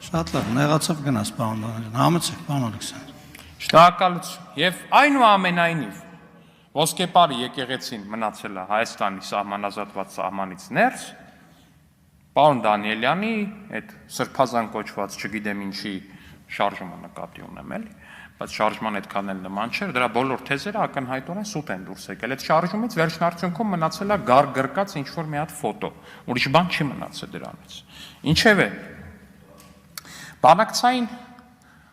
Շատ լավ, նեղացավ գնաց պարոն Դանիելյան, համեցեք պարոն Ալեքսանդր։ Շնորհակալություն։ Եվ այնուամենայնիվ ոսկեպարի եկեղեցին մնացել է Հայաստանի սահմանազատված սահմանից ներս, պարոն Դանիելյանի այդ սրբազան կոչված չգիտեմ ինչի շարժումը նկատի ունեմ էլի, բայց շարժման այդքան էլ նման չէր, դրա բոլոր թեզերը ակնհայտորեն սուտ են դուրս եկել։ Այդ շարժումից վերջնարդյունքում մնացել է գար գրկած ինչ-որ մի հատ ֆոտո, ուրիշ բան չի մնացել դրանից։ Ինչևէ, բանակցային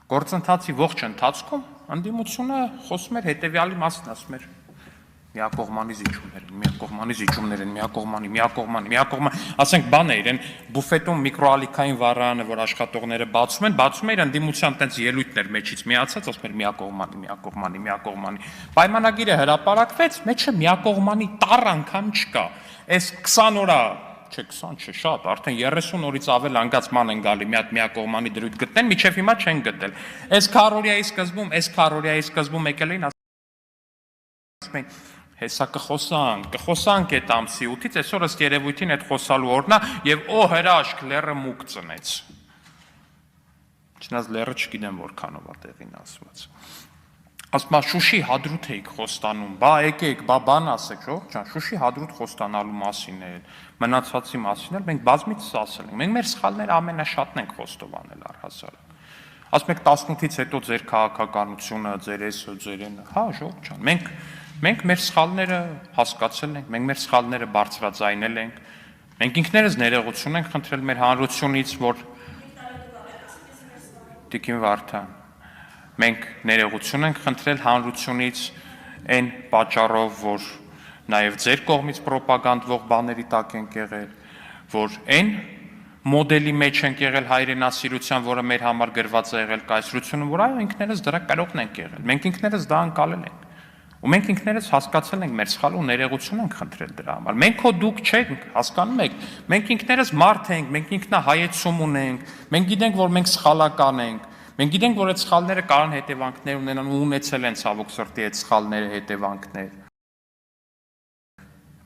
գործընթացի ողջ ընթացքում ընդդիմությունը խոսում էր հետևյալի մասին, ասում էր միակողմանի զիջումներ են, միակողմանի, ասենք բան է իրեն բուֆետում միկրոալիքային վառարանը, որ աշխատողները բացում էր ընդդիմության տենց ելույթներ մեջից միացած, ասում էր միակողմանի, պայմանագիրը հրապարակվեց, մեջը միակողմանի տառ անգամ չկա, այս 20 օրա չէ 20 չէ շատ, արդեն 30 օրից ավել անգացման են գալի մի հատ միակողմանի դրույթ գտնեն, միջև հիմա չեն գտել։ Այս քառորիայի սկզբում եկել էին ասում են հեսա կխոսանք այդ ամսի 8-ից, այսօր ըստ երևույթին այդ խոսալու օրն է եւ օ հրաշք լեռը մուկ ծնեց։ Չնայած լեռը չգիտեմ որքանով է տեղին ասված։ Ասում է Շուշի հադրութ էիք խոստանում, բա եկեք, բա բան ասեք, ժողովուրդ ջան, Շուշի հադրութ խոստանալու մասին է, մնացածի մասին է, մենք բազմիցս ասել ենք, մենք մեր սխալները ամենաշատն ենք խոստովանել առհասարակ։ Ասում եք 18-ից հետո ձեր քաղաքականությունը, ձեր էսը, ձեր այնը, հա, ժողովուրդ ջան, մենք մեր սխալները հասկացել ենք, մենք մեր սխալները բարձրաձայնել ենք, մենք ինքներս ներողություն ենք խնդրել մեր հանրությունից, որ Տիկին Վարդան, մենք ներողություն ենք խնդրել հանրությունից այն պատճառով, որ նաև ձեր կողմից պրոպագանդվող բաների տակ ենք եղել, որ այն մոդելի մեջ ենք եղել հայրենասիրության, որը մեր համար գրված է եղել կայսրությունը, որ այո ինքներս դրա կրողն ենք եղել, մենք ինքներս դա անցալել ենք, ու մենք ինքներս հասկացել ենք մեր սխալը ու ներողություն ենք խնդրել դրա համար, մենք հո դուք չենք, հասկանում եք, մենք ինքներս մարդ ենք, մենք ինքնահայեցում ունենք, մենք գիտենք, որ մենք սխալական ենք, մենք գիտենք, որ այդ սխալները կարող են հետևանքներ ունենան ու ունեցել են ցավոք սրտի այդ սխալները հետևանքներ,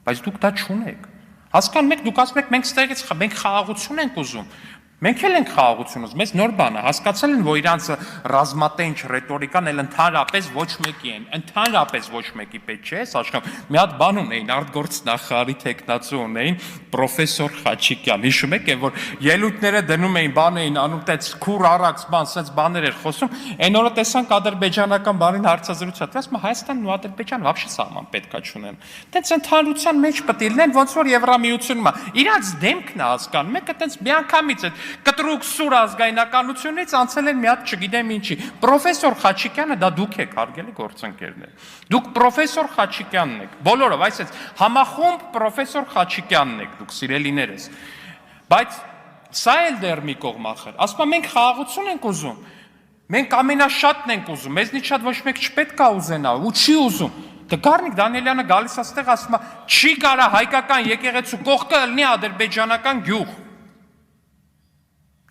բայց դուք դա չունեք, հասկանում եք, դուք ասում եք, մենք ստեղից մենք խաղաղություն ենք ուզում, մենք էլ ենք խաղաղություն ուզում, մեզ նոր բան է, հասկացել են, որ իրանց ռազմատենչ ռետորիկան էլ ընդհանրապես ոչ մեկի են, ընդհանրապես ոչ մեկի պետք չէ, աշխարհում մի հատ բան ունեին, արտգործնախարարի տեխնացու ունեին, պրոֆեսոր Խաչիկյան, հիշում եք, որ ելույթները դնում էին, բան էին անում, տենց քուր առած բան, սենց բաներ էր խոսում, այն օրը տեսանք ադրբեջանական բանին հարցազրույց ասում, Հայաստանն ու Ադրբեջանը вообще սահման պետքա չունեն։ Տենց ընդհանրության մեջ պետք է լինեն, ոնց որ Եվրամիությունում է։ Իրանց դեմքն է հասկանում, մեկը տենց միանգամից է կտրուկ սուր ազգայնականությունից անցել են մի հատ չգիտեմ ինչի։ Պրոֆեսոր Խաչիկյանը դա դուք եք, հարգելի գործընկերներ։ Դուք պրոֆեսոր Խաչիկյանն եք, բոլորով, այսպես համախումբ պրոֆեսոր Խաչիկյանն եք, դուք սիրելիներս։ Բայց սա էլ դեռ մի կողմ ախր։ Ասում եմ մենք խաղաղություն ենք ուզում։ Մենք ամենաշատն ենք ուզում, մեզնից շատ ոչ մեկ չպետք է ուզենա ու չի ուզում։ Գառնիկ Դանիելյանը գալիս աստեղ ասում է, չի կարա հայկական եկեղեցու կողքը լինի ադրբեջանական գյուղ։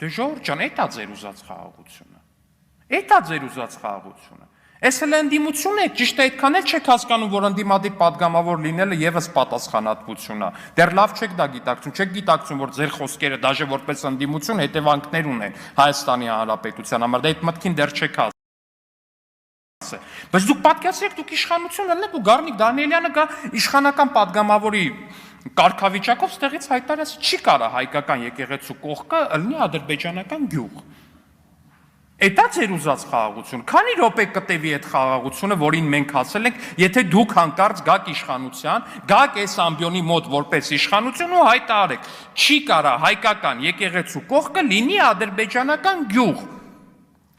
Դե ժողովուրդ ջան, էդ է ձեր ուզած խաղաղությունը։ Էդ է ձեր ուզած խաղաղությունը։ Էս էլ ընդդիմություն է, ճիշտ է, այդքան էլ չեք հասկանում, որ ընդդիմադիր падգամավոր լինելը եւս պատասխանատվություն է։ Դեռ լավ չեք դա գիտակցում, չեք գիտակցում, որ ձեր խոսքերը դաժե որպես ընդդիմություն հետևանքներ ունեն Հայաստանի Հանրապետության համար, դա այդ մտքին դեռ չեք հասել։ Բայց դուք պատկերացրեք, դուք իշխանություն ելնեք ու Գառնիկ Դանիելյանը գա իշխանական падգամավորի կարգավիճակով ստեղից հայտարարած չի կարա հայկական եկեղեցու կողքը լինի ադրբեջանական գյուղ։ Էդա ձեր ուզած խաղաղություն, քանի րոպե կտևի այդ խաղաղությունը, որին մենք հասել ենք, եթե դուք հանկարծ գաք իշխանության, գաք այս ամբիոնի մոտ որպես իշխանություն ու հայտարարեք, չի կարա հայկական եկեղեցու կողքը լինի ադրբեջանական գյուղ,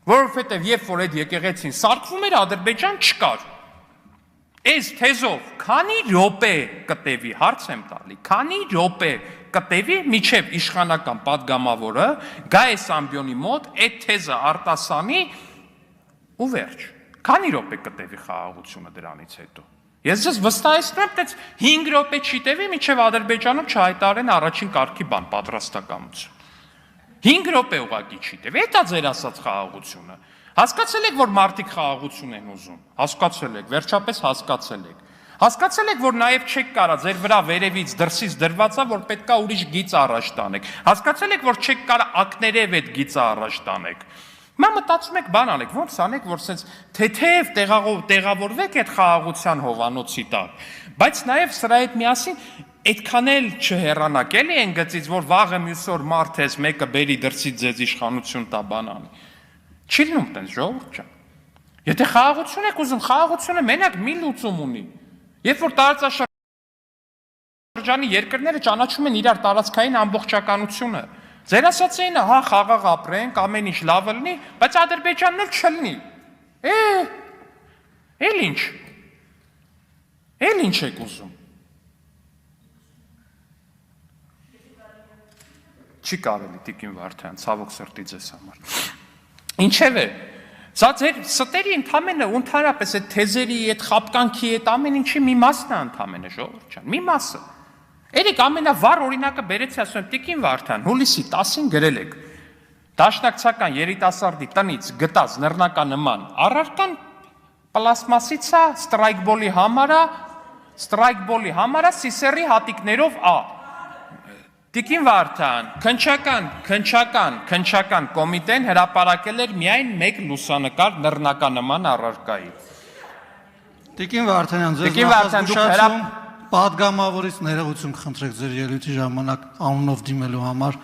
որովհետև երբ որ այդ եկեղեցին սարքվում էր, Ադրբեջան չկար։ Այս թեզով քանի րոպե կտևի, հարց եմ տալի, քանի րոպե կտևի միջև իշխանական падգամավորը գա այս ամբիոնի մոտ այդ թեզը արտասանի ու վերջ։ Քանի րոպե կտևի խաղաղությունը դրանից հետո։ Ես ձեզ վստահեցնում եմ, տենց 5 րոպե չի տևի, միջև Ադրբեջանում չհայտարարեն առաջին կարգի բան, պատրաստակամություն։ 5 րոպե ուղղակի չի տևի, դա ձեր ասած խաղաղությունը։ Հասկացել եք, որ մարդիկ խաղաղություն են ուզում, հասկացել եք, վերջապես հասկացել եք։ Հասկացել եք, որ նաև չեք կարա ձեր վրա վերևից դրսից դրված է, որ պետքա ուրիշ գիծ առաջ տանեք։ Հասկացել եք, որ չեք կարա ակներև այդ գիծը առաջ տանեք։ Հիմա մտածում եք բան անեք, ոնց անեք, որ սենց թեթև տեղավորվեք այդ խաղաղության հովանոցի տակ, բայց նաև սրա հետ միասին այդքան էլ չհեռանաք էլի այն գծից, որ վաղը մյուս օր մարդ ես մեկը բերի դրսից ձեզ իշխանություն տա բան անի։ Չի լինում տենց ժողովուրդ ջան։ Եթե խաղաղություն եք ուզում, խաղաղությունը մենակ մի լուծում ունի։ Երբ որ տարածաշրջանի երկրները ճանաչում են իրար տարածքային ամբողջականությունը, ձեր ասածին, հա խաղաղ ապրենք, ամեն ինչ լավը լինի, բայց Ադրբեջանն էլ չլինի։ Էլ ինչ եք ուզում։ Չի կարելի Տիկին Վարդան, ցավոք սրտի ձեզ համար։ Ինչևէ, սա ձեր ստերի ընդհանրապես այդ թեզերի, այդ խապկանքի, այդ ամեն ինչի մի մասն է ընդամենը ժողովուրդ ջան, մի մասը։ Երեք ամենավառ օրինակը բերեցի, ասում եմ Տիկին Վարդան, հուլիսի 10-ին գրել եք դաշնակցական երիտասարդի տնից գտած նռնականման առարկան պլաստմասից է, ստրայքբոլի համարա Սիսեռի հատիկներով ա։ Տիկին Վարդան, քնչական կոմիտեն հրապարակել էր միայն մեկ լուսանկար նռնականման առարկայի։ Տիկին Վարդանյան, ձեզ նախազգուշացում պատգամավորից ներողություն կխնդրեք ձեր ելույթի ժամանակ անունով դիմելու համար,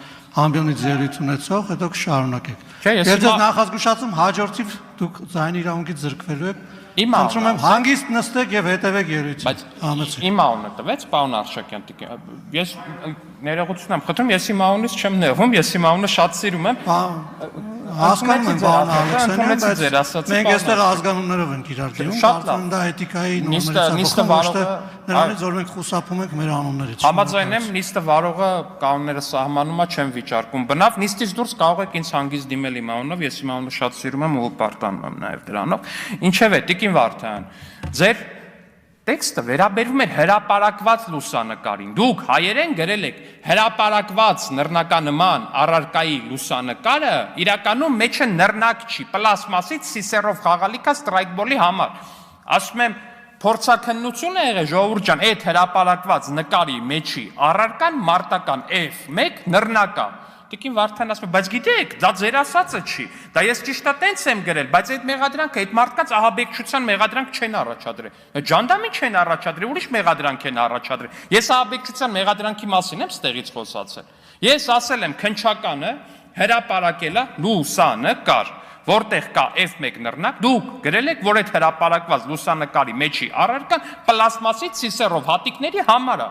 ամբիոնից ելույթ ունեցող, հետո կշարունակեք։ Եվ ձեզ նախազգուշացում հաջորդիվ դուք ձայնի իրավունքից զրկվելու եք։ Խնդրում եմ հանգիստ նստեք եւ հետևեք ելույթին։ Բայց իմ անունը տվեց, պարոն Արշակյան, ես ներողություն եմ խնդրում, ես իմ անունից չեմ նեղվում, ես իմ անունը շատ սիրում եմ։ Հասկանում եմ, պարոն Ալեքսանյան, բայց մենք այստեղ ազգանուններով ենք իրար դիմում, արդեն դա էթիկայի նորմերից նրանից որ մենք խուսափում ենք մեր անուններից։ Համաձայն եմ, նիստը վարողը կանոնները սահմանում է, չեմ վիճարկում։ Բնավ նիստից դուրս կարող եք ինձ հանգիստ դիմել իմ անունով, ես իմ անունը շատ սիրում եմ ու պարտանում եմ նաև դրանով։ Ինչևէ, Տիկին Վարդան, ձեր տեքստը վերաբերվում էր հրապարակված լուսանկարին։ Դուք հայերեն գրել եք հրապարակված նռնականման առարկայի լուսանկարը իրականում մեջը նռնակ չի, պլաստմասից Սիսեռով խաղալիքա ստրայքբոլի համար։ Ասում եմ, փորձաքննություն է եղել ժողովուրդ ջան, այդ հրապարակված նկարի մեջի առարկան մարտական F1 նռնական։ Տիկին Վարդան ասում է, բայց գիտեք, դա ձեր ասածը չի, դա ես ճիշտ է տենց եմ գրել, բայց այդ մեղադրանքը, այդ մարդկանց ահաբեկչության մեղադրանք չեն առաջադրել, ջանդամի չեն առաջադրել, ուրիշ մեղադրանք են առաջադրել, ես ահաբեկչության մեղադրանքի մասին եմ ստեղից խոսացել, ես ասել եմ քնչականը հրապարակել է լուսանկար, որտեղ կա F1 նռնակ, դուք գրել եք, որ այդ հրապարակված լուսանկարի մեջի առարկան պլաստմասից Սիսեռով հատիկների համար է։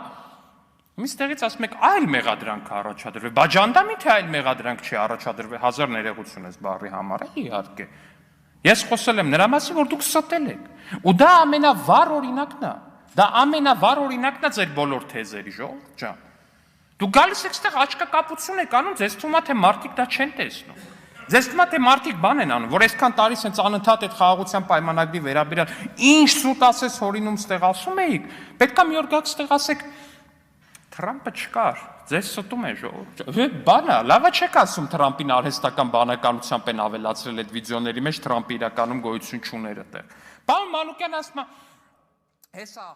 Միշտեղից ասում եք այլ մեղադրանք առաջադրվել, բա ջանդամի թե այլ մեղադրանք չի առաջադրվել, հազար ներողություն ես բառի համար, իհարկե։ Ես խոսել եմ նրա մասին, որ դուք ստել եք։ Ու դա ամենավառ օրինակն է։ Դա ամենավառ օրինակն է ձեր բոլոր թեզերի, ժողովուրդ ջան։ Դուք գալիս եք ստեղ աչքակապություն եք անում, ձեզ թվում է թե մարդիկ դա չեն տեսնում։ Ձեզ թվում է թե մարդիկ բան են անում, որ այսքան տարի սենց անընդհատ այդ խաղաղության պայմանագրի վերաբերյալ ինչ սուտ ասես հորինում ստեղ ասում էիք, պետքա մի օր գաք ստեղ ասեք Թրամպը չկար, ձեզ ստում է ժողովուրդ։ Բանա, լավա չեք ասում Թրամպին արհեստական բանականությամբ են ավելացրել այդ վիդեոների մեջ Թրամպը իրականում գոյություն չուներ այդտեղ։ Պարոն Մանուկյան ասում է, հեսա